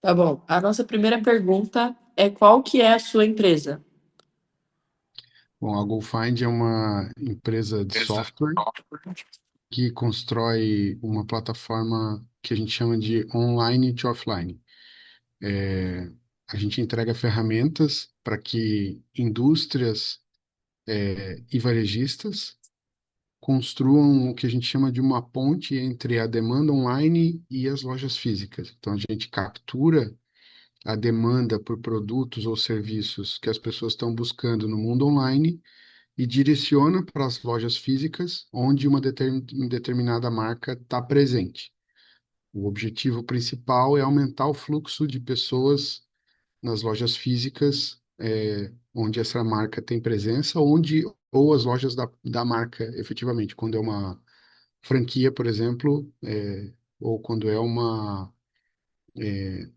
Tá bom. A nossa primeira pergunta é qual que é a sua empresa? Bom, a GoFind é uma empresa de software que constrói uma plataforma que a gente chama de online to offline. É, a gente entrega ferramentas para que indústrias, e varejistas construam o que a gente chama de uma ponte entre a demanda online e as lojas físicas. Então, a gente captura a demanda por produtos ou serviços que as pessoas estão buscando no mundo online e direciona para as lojas físicas onde uma determinada marca está presente. O objetivo principal é aumentar o fluxo de pessoas nas lojas físicas, onde essa marca tem presença, onde ou as lojas da marca, efetivamente, quando é uma franquia, por exemplo, ou quando é uma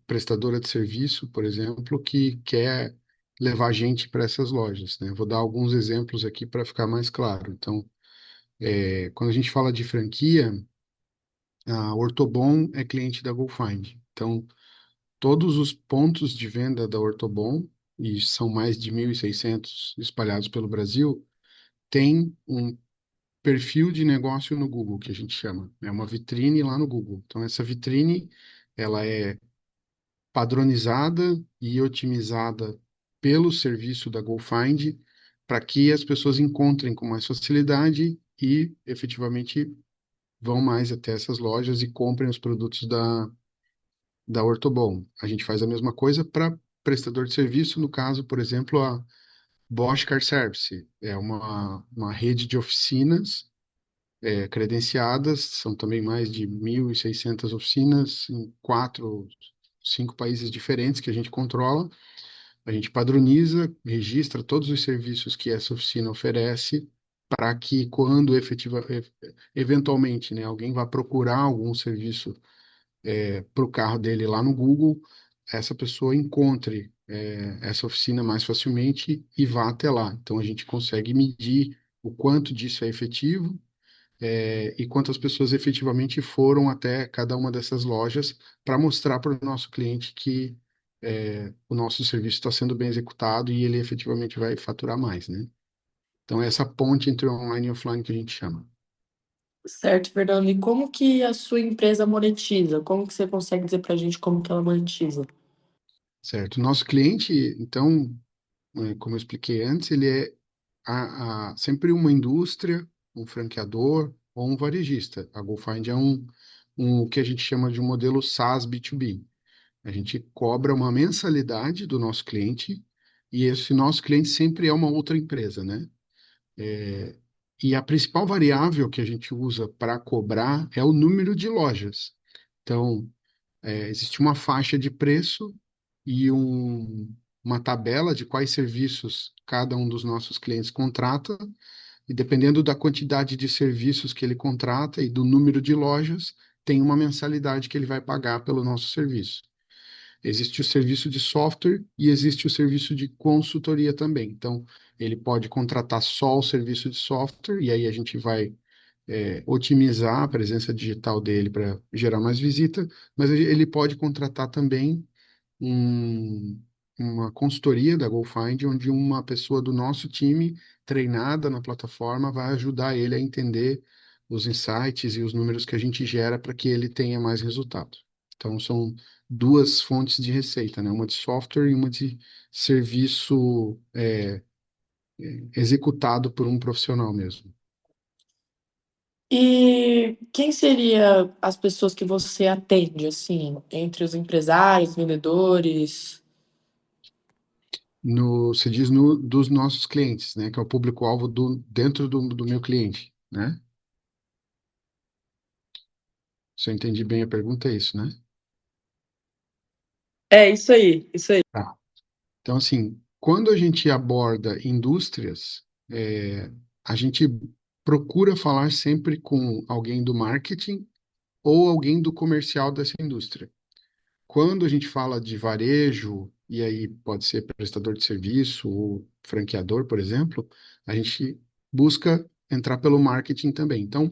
prestadora de serviço, por exemplo, que quer levar gente para essas lojas, né? Vou dar alguns exemplos aqui para ficar mais claro. Então, quando a gente fala de franquia, a Ortobon é cliente da GoFind. Então, todos os pontos de venda da Ortobon, e são mais de 1.600 espalhados pelo Brasil, têm um perfil de negócio no Google, que a gente chama. É uma vitrine lá no Google. Então, essa vitrine, ela é padronizada e otimizada pelo serviço da GoFind para que as pessoas encontrem com mais facilidade e efetivamente vão mais até essas lojas e comprem os produtos da Ortobon. A gente faz a mesma coisa para prestador de serviço, no caso, por exemplo, a Bosch Car Service. É uma rede de oficinas credenciadas, são também mais de 1.600 oficinas em quatro, cinco países diferentes que a gente controla. A gente padroniza, registra todos os serviços que essa oficina oferece para que quando eventualmente, né, alguém vá procurar algum serviço para o carro dele lá no Google, essa pessoa encontre essa oficina mais facilmente e vá até lá. Então a gente consegue medir o quanto disso é efetivo e quantas pessoas efetivamente foram até cada uma dessas lojas para mostrar para o nosso cliente que o nosso serviço está sendo bem executado e ele efetivamente vai faturar mais, né? Então, é essa ponte entre online e offline que a gente chama. Certo, Fernando. E como que a sua empresa monetiza? Como que você consegue dizer pra gente como que ela monetiza? Certo. O nosso cliente, então, como eu expliquei antes, ele é sempre uma indústria, um franqueador ou um varejista. A GoFind é o que a gente chama de um modelo SaaS B2B. A gente cobra uma mensalidade do nosso cliente e esse nosso cliente sempre é uma outra empresa, né? E a principal variável que a gente usa para cobrar é o número de lojas. Então, existe uma faixa de preço e uma tabela de quais serviços cada um dos nossos clientes contrata, e dependendo da quantidade de serviços que ele contrata e do número de lojas, tem uma mensalidade que ele vai pagar pelo nosso serviço. Existe o serviço de software e existe o serviço de consultoria também. Então, ele pode contratar só o serviço de software, e aí a gente vai otimizar a presença digital dele para gerar mais visita, mas ele pode contratar também um- uma consultoria da GoFind, onde uma pessoa do nosso time, treinada na plataforma, vai ajudar ele a entender os insights e os números que a gente gera para que ele tenha mais resultado. Então, são duas fontes de receita, né? Uma de software e uma de serviço executado por um profissional mesmo. E quem seria as pessoas que você atende, assim, entre os empresários, vendedores? Se diz dos nossos clientes, né? Que é o público-alvo dentro do meu cliente, né? Se eu entendi bem a pergunta, é isso, né? É, isso aí, isso aí. Tá. Então, assim, quando a gente aborda indústrias, a gente procura falar sempre com alguém do marketing ou alguém do comercial dessa indústria. Quando a gente fala de varejo, e aí pode ser prestador de serviço ou franqueador, por exemplo, a gente busca entrar pelo marketing também. Então,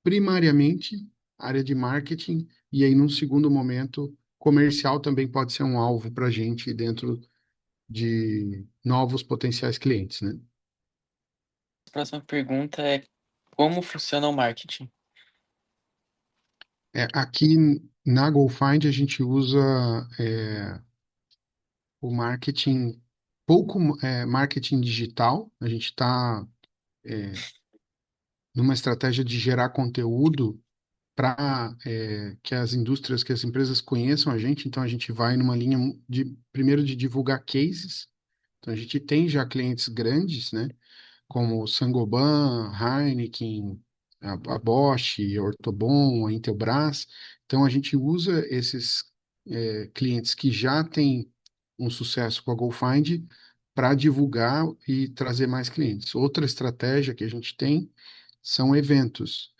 primariamente, área de marketing, e aí, num segundo momento, comercial também pode ser um alvo para a gente dentro de novos potenciais clientes, né? A próxima pergunta é como funciona o marketing? Aqui na GoFind a gente usa o marketing, pouco marketing digital, a gente está numa estratégia de gerar conteúdo para que as indústrias, que as empresas conheçam a gente, então a gente vai numa linha de, primeiro, de divulgar cases, então a gente tem já clientes grandes, né? Como Saint-Gobain, Heineken, a Bosch, a Ortobon, a Intelbras. Então, a gente usa esses clientes que já têm um sucesso com a GoFind para divulgar e trazer mais clientes. Outra estratégia que a gente tem são eventos.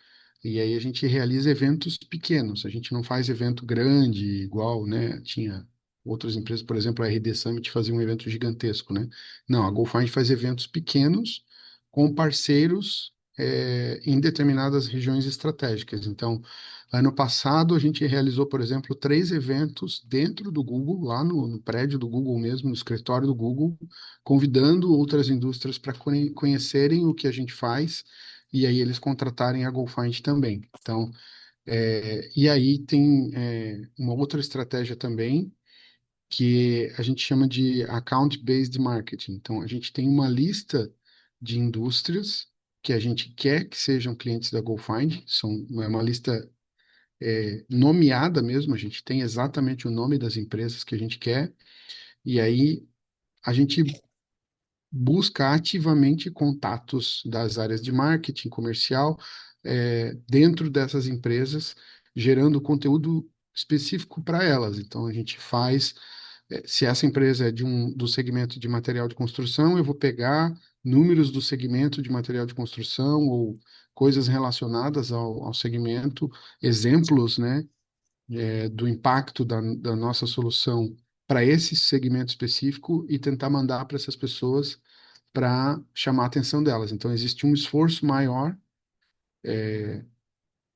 E aí a gente realiza eventos pequenos. A gente não faz evento grande, igual, né? Tinha outras empresas, por exemplo, a RD Summit fazia um evento gigantesco, né? Não, a GoFind faz eventos pequenos com parceiros em determinadas regiões estratégicas. Então, ano passado a gente realizou, por exemplo, 3 eventos dentro do Google, lá no prédio do Google mesmo, no escritório do Google, convidando outras indústrias para conhecerem o que a gente faz e aí eles contratarem a GoFind também. Então, e aí tem uma outra estratégia também que a gente chama de account-based marketing. Então, a gente tem uma lista de indústrias que a gente quer que sejam clientes da GoFind, é uma lista nomeada mesmo, a gente tem exatamente o nome das empresas que a gente quer, e aí a gente busca ativamente contatos das áreas de marketing comercial dentro dessas empresas, gerando conteúdo específico para elas. Então, a gente faz se essa empresa é do segmento de material de construção, eu vou pegar números do segmento de material de construção ou coisas relacionadas ao segmento, exemplos, né, do impacto da nossa solução para esse segmento específico e tentar mandar para essas pessoas para chamar a atenção delas. Então, existe um esforço maior,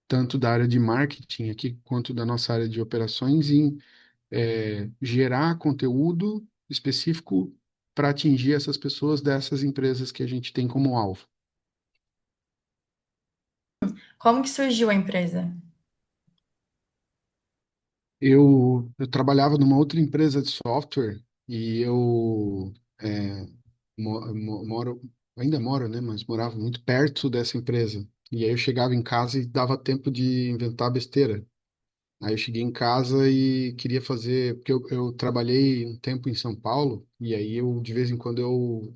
tanto da área de marketing aqui, quanto da nossa área de operações, em gerar conteúdo específico para atingir essas pessoas dessas empresas que a gente tem como alvo. Como que surgiu a empresa? Eu trabalhava numa outra empresa de software e eu é, moro, ainda moro, né, mas morava muito perto dessa empresa. E aí eu chegava em casa e dava tempo de inventar besteira. Aí eu cheguei em casa e queria fazer, porque eu trabalhei um tempo em São Paulo, e aí eu, de vez em quando, eu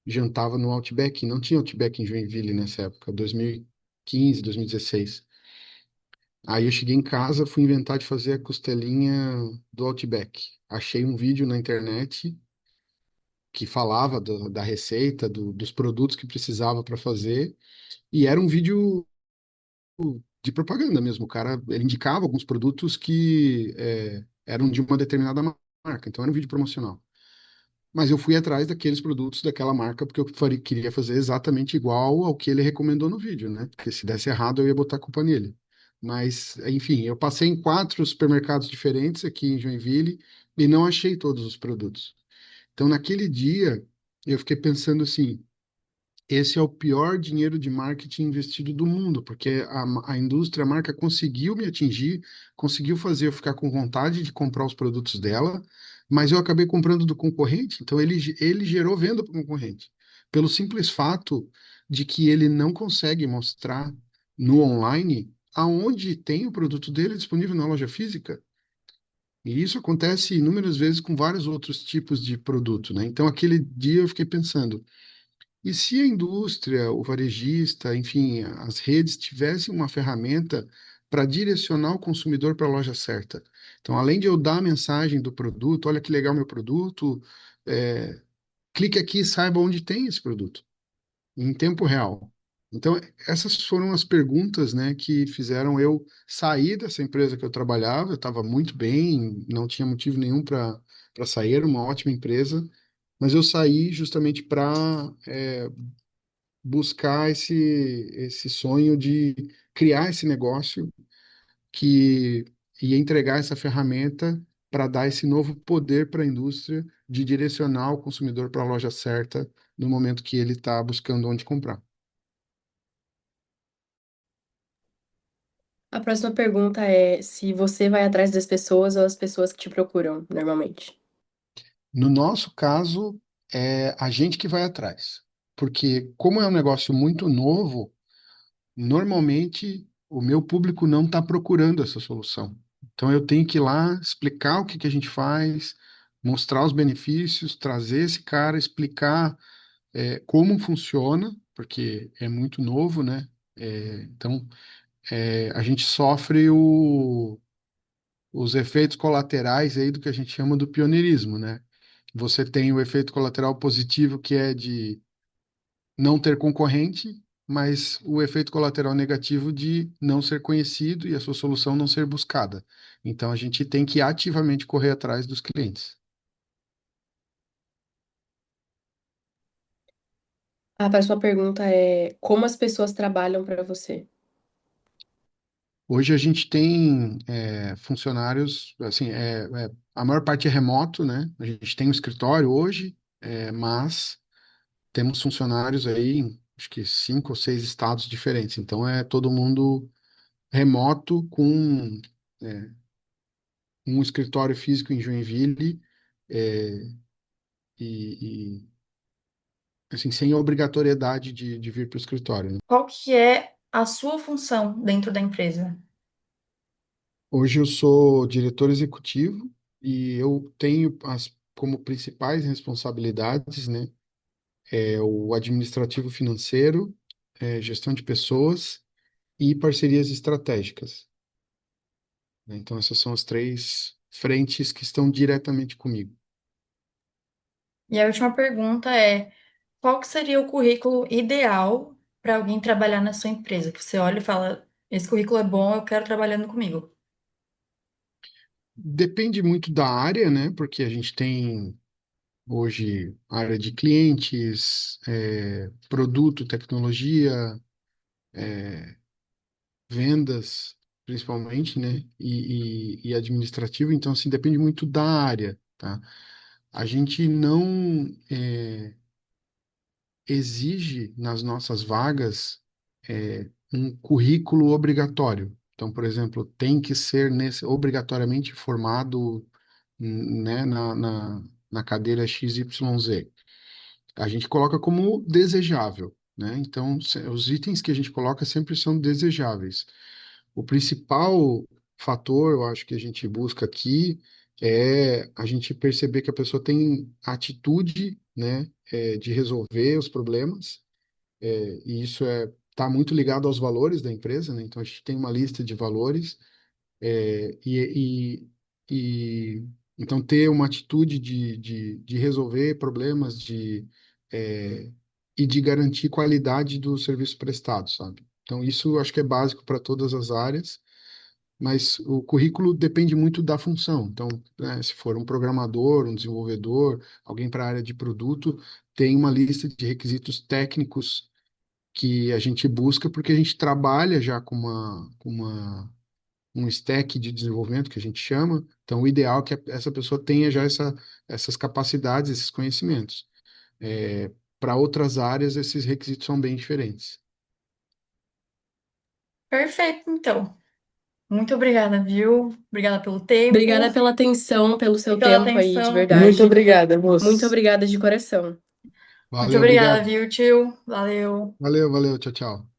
jantava no Outback. Não tinha Outback em Joinville nessa época, 2015, 2016. Aí eu cheguei em casa, fui inventar de fazer a costelinha do Outback. Achei um vídeo na internet que falava da receita, dos produtos que precisava para fazer, e era um vídeo de propaganda mesmo. O cara, ele indicava alguns produtos que eram de uma determinada marca, então era um vídeo promocional. Mas eu fui atrás daqueles produtos daquela marca porque eu queria fazer exatamente igual ao que ele recomendou no vídeo, né? Porque se desse errado eu ia botar a culpa nele. Mas, enfim, eu passei em 4 supermercados diferentes aqui em Joinville e não achei todos os produtos. Então, naquele dia, eu fiquei pensando assim: esse é o pior dinheiro de marketing investido do mundo, porque a indústria, a marca conseguiu me atingir, conseguiu fazer eu ficar com vontade de comprar os produtos dela, mas eu acabei comprando do concorrente, então ele gerou venda para o concorrente. Pelo simples fato de que ele não consegue mostrar no online aonde tem o produto dele disponível na loja física. E isso acontece inúmeras vezes com vários outros tipos de produto, né? Então, aquele dia eu fiquei pensando, e se a indústria, o varejista, enfim, as redes tivessem uma ferramenta para direcionar o consumidor para a loja certa? Então, além de eu dar a mensagem do produto, olha que legal meu produto, clique aqui e saiba onde tem esse produto, em tempo real. Então, essas foram as perguntas, né, que fizeram eu sair dessa empresa que eu trabalhava. Eu estava muito bem, não tinha motivo nenhum para sair, era uma ótima empresa, mas eu saí justamente para buscar esse sonho de criar esse negócio que e entregar essa ferramenta para dar esse novo poder para a indústria de direcionar o consumidor para a loja certa no momento que ele está buscando onde comprar. A próxima pergunta é se você vai atrás das pessoas ou as pessoas que te procuram, normalmente. No nosso caso, é a gente que vai atrás, porque como é um negócio muito novo, normalmente o meu público não está procurando essa solução. Então eu tenho que ir lá explicar o que que a gente faz, mostrar os benefícios, trazer esse cara, explicar como funciona, porque é muito novo, né? Então a gente sofre os efeitos colaterais aí do que a gente chama do pioneirismo, né? Você tem o efeito colateral positivo, que é de não ter concorrente, mas o efeito colateral negativo de não ser conhecido e a sua solução não ser buscada. Então a gente tem que ativamente correr atrás dos clientes. A próxima pergunta é como as pessoas trabalham para você? Hoje a gente tem funcionários, assim, a maior parte é remoto, né? A gente tem um escritório hoje, mas temos funcionários aí em acho que 5 ou 6 estados diferentes. Então é todo mundo remoto com é, um escritório físico em Joinville é, e, assim, sem obrigatoriedade de vir para o escritório, né? Qual que é a sua função dentro da empresa? Hoje eu sou diretor executivo e eu tenho como principais responsabilidades, né, o administrativo financeiro, gestão de pessoas e parcerias estratégicas, né? Então essas são as 3 frentes que estão diretamente comigo. E a última pergunta é: qual que seria o currículo ideal para alguém trabalhar na sua empresa? Que você olha e fala, esse currículo é bom, eu quero trabalhando comigo. Depende muito da área, né? Porque a gente tem hoje área de clientes, produto, tecnologia, vendas, principalmente, né? E administrativo. Então, assim, depende muito da área, tá? A gente não exige nas nossas vagas um currículo obrigatório. Então, por exemplo, tem que ser obrigatoriamente formado, né, na cadeira XYZ. A gente coloca como desejável, né? Então, os itens que a gente coloca sempre são desejáveis. O principal fator, eu acho que a gente busca aqui é a gente perceber que a pessoa tem atitude, né, de resolver os problemas, e isso está muito ligado aos valores da empresa, né? Então, a gente tem uma lista de valores é, e, e então ter uma atitude de resolver problemas é, e de garantir qualidade do serviço prestado, sabe? Então isso eu acho que é básico para todas as áreas, mas o currículo depende muito da função. Então, né, se for um programador, um desenvolvedor, alguém para a área de produto, tem uma lista de requisitos técnicos que a gente busca porque a gente trabalha já com um stack de desenvolvimento que a gente chama. Então, o ideal é que essa pessoa tenha já essas capacidades, esses conhecimentos. Para outras áreas, esses requisitos são bem diferentes. Perfeito, então. Muito obrigada, viu? Obrigada pelo tempo Obrigada pela atenção, pelo e seu pela tempo aí, de atenção. Muito verdade. obrigada, Muito moço. obrigada de coração. Muito Valeu, obrigada, obrigado. viu, tio? Valeu. Valeu, valeu, tchau, tchau.